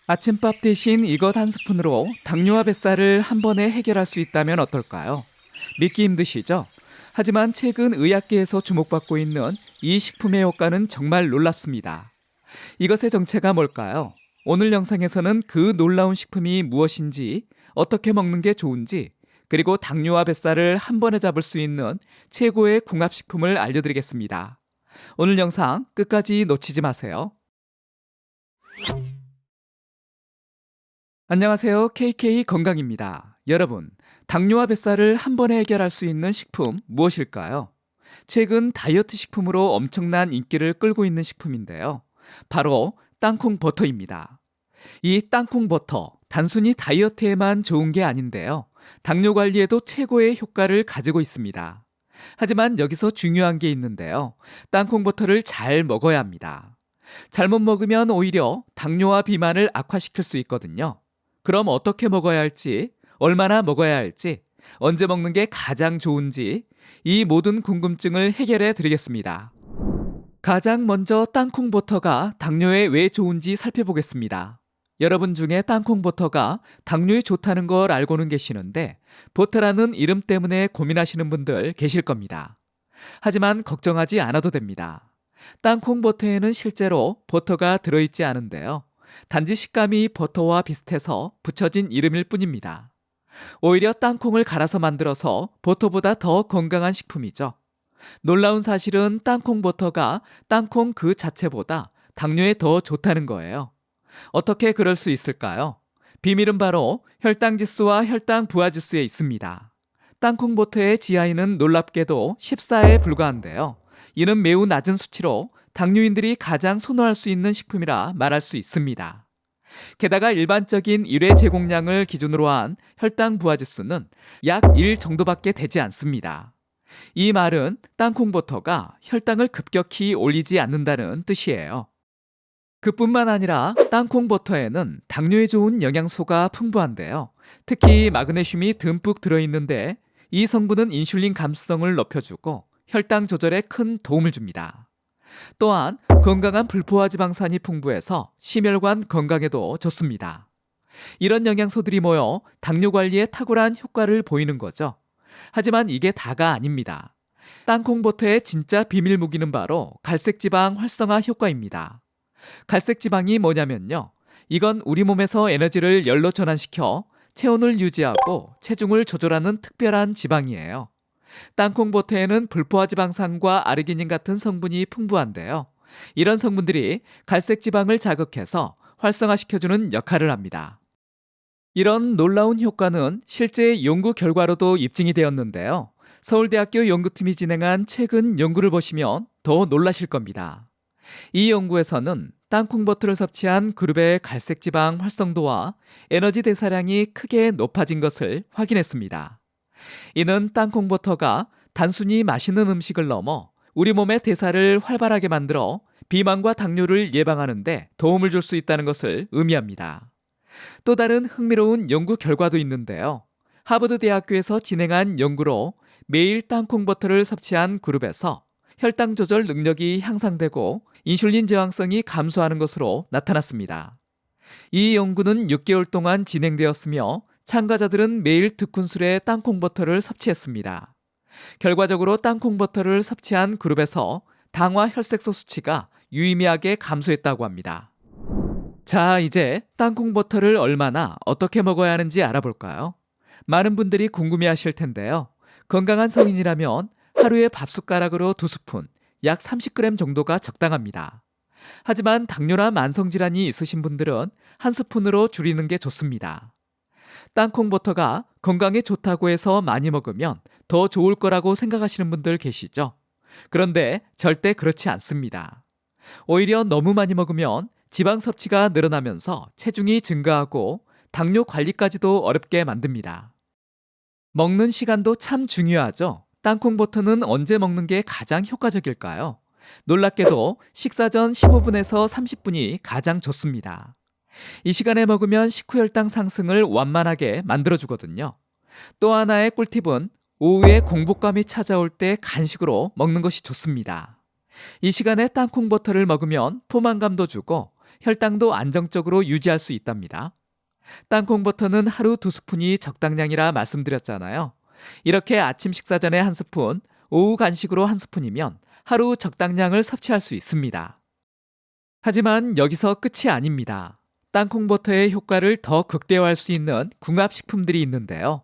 아침밥 대신 이것 한 스푼으로 당뇨와 뱃살을 한 번에 해결할 수 있다면 어떨까요? 믿기 힘드시죠? 하지만 최근 의학계에서 주목받고 있는 이 식품의 효과는 정말 놀랍습니다. 이것의 정체가 뭘까요? 오늘 영상에서는 그 놀라운 식품이 무엇인지, 어떻게 먹는 게 좋은지, 그리고 당뇨와 뱃살을 한 번에 잡을 수 있는 최고의 궁합식품을 알려드리겠습니다. 오늘 영상 끝까지 놓치지 마세요. 안녕하세요. KK 건강입니다. 여러분, 당뇨와 뱃살을 한 번에 해결할 수 있는 식품 무엇일까요? 최근 다이어트 식품으로 엄청난 인기를 끌고 있는 식품인데요. 바로 땅콩 버터입니다. 이 땅콩 버터, 단순히 다이어트에만 좋은 게 아닌데요. 당뇨 관리에도 최고의 효과를 가지고 있습니다. 하지만 여기서 중요한 게 있는데요. 땅콩 버터를 잘 먹어야 합니다. 잘못 먹으면 오히려 당뇨와 비만을 악화시킬 수 있거든요. 그럼 어떻게 먹어야 할지, 얼마나 먹어야 할지, 언제 먹는 게 가장 좋은지 이 모든 궁금증을 해결해 드리겠습니다. 가장 먼저 땅콩 버터가 당뇨에 왜 좋은지 살펴보겠습니다. 여러분 중에 땅콩 버터가 당뇨에 좋다는 걸 알고는 계시는데 버터라는 이름 때문에 고민하시는 분들 계실 겁니다. 하지만 걱정하지 않아도 됩니다. 땅콩 버터에는 실제로 버터가 들어있지 않은데요. 단지 식감이 버터와 비슷해서 붙여진 이름일 뿐입니다. 오히려 땅콩을 갈아서 만들어서 버터보다 더 건강한 식품이죠. 놀라운 사실은 땅콩 버터가 땅콩 그 자체보다 당뇨에 더 좋다는 거예요. 어떻게 그럴 수 있을까요? 비밀은 바로 혈당 지수와 혈당 부하 지수에 있습니다. 땅콩 버터의 GI는 놀랍게도 14에 불과한데요. 이는 매우 낮은 수치로 당뇨인들이 가장 선호할 수 있는 식품이라 말할 수 있습니다. 게다가 일반적인 일회 제공량을 기준으로 한 혈당 부하 지수는 약 1 정도밖에 되지 않습니다. 이 말은 땅콩 버터가 혈당을 급격히 올리지 않는다는 뜻이에요. 그뿐만 아니라 땅콩 버터에는 당뇨에 좋은 영양소가 풍부한데요. 특히 마그네슘이 듬뿍 들어있는데 이 성분은 인슐린 감수성을 높여주고 혈당 조절에 큰 도움을 줍니다. 또한 건강한 불포화 지방산이 풍부해서 심혈관 건강에도 좋습니다. 이런 영양소들이 모여 당뇨 관리에 탁월한 효과를 보이는 거죠. 하지만 이게 다가 아닙니다. 땅콩 버터의 진짜 비밀 무기는 바로 갈색지방 활성화 효과입니다. 갈색지방이 뭐냐면요. 이건 우리 몸에서 에너지를 열로 전환시켜 체온을 유지하고 체중을 조절하는 특별한 지방이에요. 땅콩 버터에는 불포화 지방산과 아르기닌 같은 성분이 풍부한데요. 이런 성분들이 갈색 지방을 자극해서 활성화시켜주는 역할을 합니다. 이런 놀라운 효과는 실제 연구 결과로도 입증이 되었는데요. 서울대학교 연구팀이 진행한 최근 연구를 보시면 더 놀라실 겁니다. 이 연구에서는 땅콩 버터를 섭취한 그룹의 갈색 지방 활성도와 에너지 대사량이 크게 높아진 것을 확인했습니다. 이는 땅콩 버터가 단순히 맛있는 음식을 넘어 우리 몸의 대사를 활발하게 만들어 비만과 당뇨를 예방하는 데 도움을 줄 수 있다는 것을 의미합니다. 또 다른 흥미로운 연구 결과도 있는데요. 하버드 대학교에서 진행한 연구로 매일 땅콩 버터를 섭취한 그룹에서 혈당 조절 능력이 향상되고 인슐린 저항성이 감소하는 것으로 나타났습니다. 이 연구는 6개월 동안 진행되었으며 참가자들은 매일 2큰술의 땅콩 버터를 섭취했습니다. 결과적으로 땅콩 버터를 섭취한 그룹에서 당화 혈색소 수치가 유의미하게 감소했다고 합니다. 자, 이제 땅콩 버터를 얼마나 어떻게 먹어야 하는지 알아볼까요? 많은 분들이 궁금해하실 텐데요. 건강한 성인이라면 하루에 밥숟가락으로 2스푼, 약 30g 정도가 적당합니다. 하지만 당뇨나 만성질환이 있으신 분들은 1스푼으로 줄이는 게 좋습니다. 땅콩 버터가 건강에 좋다고 해서 많이 먹으면 더 좋을 거라고 생각하시는 분들 계시죠? 그런데 절대 그렇지 않습니다. 오히려 너무 많이 먹으면 지방 섭취가 늘어나면서 체중이 증가하고 당뇨 관리까지도 어렵게 만듭니다. 먹는 시간도 참 중요하죠. 땅콩 버터는 언제 먹는 게 가장 효과적일까요? 놀랍게도 식사 전 15분에서 30분이 가장 좋습니다. 이 시간에 먹으면 식후혈당 상승을 완만하게 만들어주거든요. 또 하나의 꿀팁은 오후에 공복감이 찾아올 때 간식으로 먹는 것이 좋습니다. 이 시간에 땅콩 버터를 먹으면 포만감도 주고 혈당도 안정적으로 유지할 수 있답니다. 땅콩버터는 하루 2스푼이 적당량이라 말씀드렸잖아요. 이렇게 아침 식사 전에 1스푼, 오후 간식으로 1스푼이면 하루 적당량을 섭취할 수 있습니다. 하지만 여기서 끝이 아닙니다. 땅콩버터의 효과를 더 극대화할 수 있는 궁합식품들이 있는데요.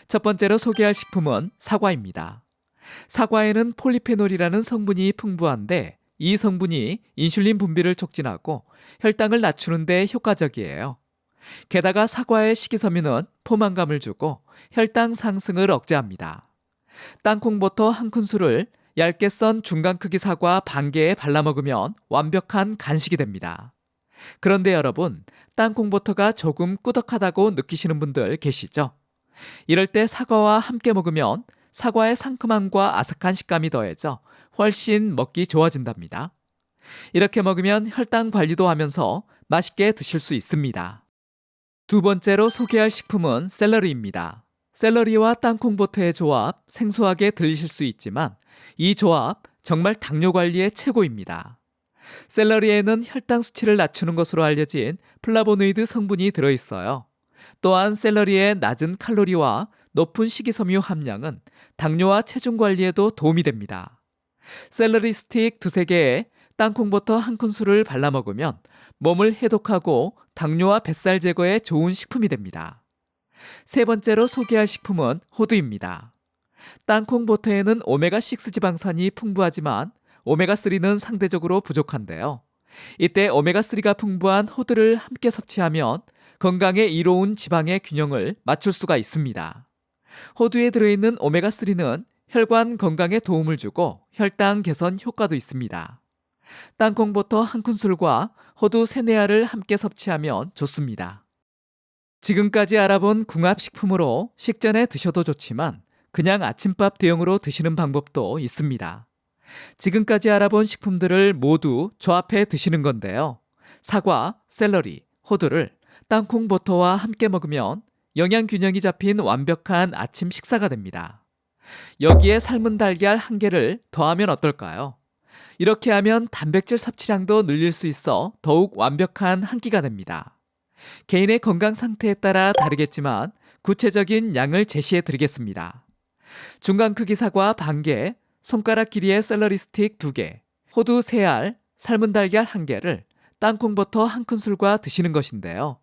첫 번째로 소개할 식품은 사과입니다. 사과에는 폴리페놀이라는 성분이 풍부한데 이 성분이 인슐린 분비를 촉진하고 혈당을 낮추는 데 효과적이에요. 게다가 사과의 식이섬유는 포만감을 주고 혈당 상승을 억제합니다. 땅콩버터 1큰술을 얇게 썬 중간 크기 사과 반 개에 발라 먹으면 완벽한 간식이 됩니다. 그런데 여러분, 땅콩버터가 조금 꾸덕하다고 느끼시는 분들 계시죠? 이럴 때 사과와 함께 먹으면 사과의 상큼함과 아삭한 식감이 더해져 훨씬 먹기 좋아진답니다. 이렇게 먹으면 혈당 관리도 하면서 맛있게 드실 수 있습니다. 두 번째로 소개할 식품은 샐러리입니다. 샐러리와 땅콩버터의 조합, 생소하게 들리실 수 있지만 이 조합 정말 당뇨 관리에 최고입니다. 샐러리에는 혈당 수치를 낮추는 것으로 알려진 플라보노이드 성분이 들어있어요. 또한 샐러리의 낮은 칼로리와 높은 식이섬유 함량은 당뇨와 체중 관리에도 도움이 됩니다. 샐러리 스틱 2-3개에 땅콩버터 1큰술을 발라 먹으면 몸을 해독하고 당뇨와 뱃살 제거에 좋은 식품이 됩니다. 세 번째로 소개할 식품은 호두입니다. 땅콩버터에는 오메가6 지방산이 풍부하지만 오메가3는 상대적으로 부족한데요. 이때 오메가3가 풍부한 호두를 함께 섭취하면 건강에 이로운 지방의 균형을 맞출 수가 있습니다. 호두에 들어있는 오메가3는 혈관 건강에 도움을 주고 혈당 개선 효과도 있습니다. 땅콩버터 1큰술과 호두 3-4알을 함께 섭취하면 좋습니다. 지금까지 알아본 궁합식품으로 식전에 드셔도 좋지만 그냥 아침밥 대용으로 드시는 방법도 있습니다. 지금까지 알아본 식품들을 모두 조합해 드시는 건데요. 사과, 샐러리, 호두를 땅콩버터와 함께 먹으면 영양균형이 잡힌 완벽한 아침 식사가 됩니다. 여기에 삶은 달걀 1개를 더하면 어떨까요? 이렇게 하면 단백질 섭취량도 늘릴 수 있어 더욱 완벽한 한 끼가 됩니다. 개인의 건강 상태에 따라 다르겠지만 구체적인 양을 제시해 드리겠습니다. 중간 크기 사과 반 개, 손가락 길이의 샐러리 스틱 2개, 호두 3알, 삶은 달걀 1개를 땅콩버터 1큰술과 드시는 것인데요.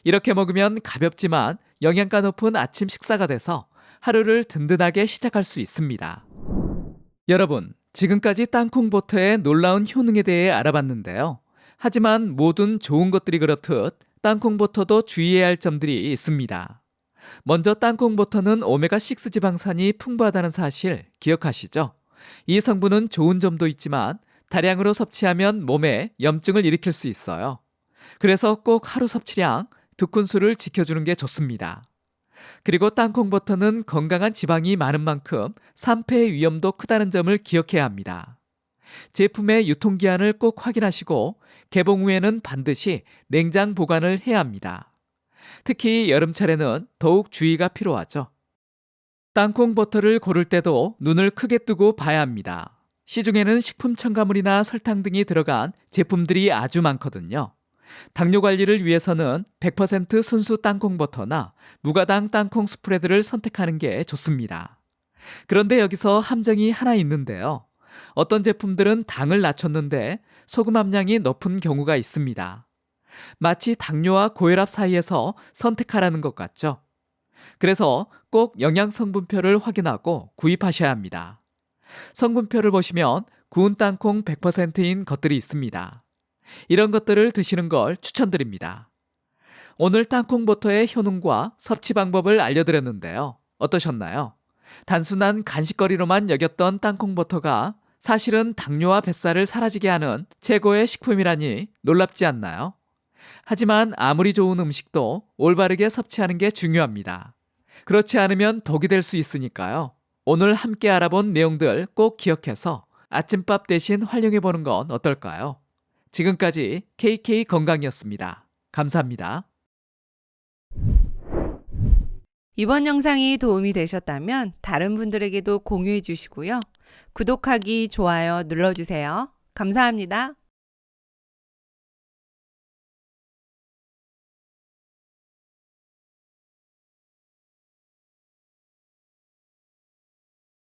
이렇게 먹으면 가볍지만 영양가 높은 아침 식사가 돼서 하루를 든든하게 시작할 수 있습니다. 여러분, 지금까지 땅콩버터의 놀라운 효능에 대해 알아봤는데요. 하지만 모든 좋은 것들이 그렇듯 땅콩버터도 주의해야 할 점들이 있습니다. 먼저 땅콩버터는 오메가6 지방산이 풍부하다는 사실 기억하시죠? 이 성분은 좋은 점도 있지만 다량으로 섭취하면 몸에 염증을 일으킬 수 있어요. 그래서 꼭 하루 섭취량 2큰술을 지켜주는 게 좋습니다. 그리고 땅콩버터는 건강한 지방이 많은 만큼 산패의 위험도 크다는 점을 기억해야 합니다. 제품의 유통기한을 꼭 확인하시고 개봉 후에는 반드시 냉장 보관을 해야 합니다. 특히 여름철에는 더욱 주의가 필요하죠. 땅콩버터를 고를 때도 눈을 크게 뜨고 봐야 합니다. 시중에는 식품 첨가물이나 설탕 등이 들어간 제품들이 아주 많거든요. 당뇨 관리를 위해서는 100% 순수 땅콩버터나 무가당 땅콩 스프레드를 선택하는 게 좋습니다. 그런데 여기서 함정이 하나 있는데요. 어떤 제품들은 당을 낮췄는데 소금 함량이 높은 경우가 있습니다. 마치 당뇨와 고혈압 사이에서 선택하라는 것 같죠? 그래서 꼭 영양성분표를 확인하고 구입하셔야 합니다. 성분표를 보시면 구운 땅콩 100%인 것들이 있습니다. 이런 것들을 드시는 걸 추천드립니다. 오늘 땅콩버터의 효능과 섭취 방법을 알려드렸는데요. 어떠셨나요? 단순한 간식거리로만 여겼던 땅콩버터가 사실은 당뇨와 뱃살을 사라지게 하는 최고의 식품이라니 놀랍지 않나요? 하지만 아무리 좋은 음식도 올바르게 섭취하는 게 중요합니다. 그렇지 않으면 독이 될 수 있으니까요. 오늘 함께 알아본 내용들 꼭 기억해서 아침밥 대신 활용해보는 건 어떨까요? 지금까지 KK 건강이었습니다. 감사합니다. 이번 영상이 도움이 되셨다면 다른 분들에게도 공유해 주시고요. 구독하기, 좋아요 눌러주세요. 감사합니다.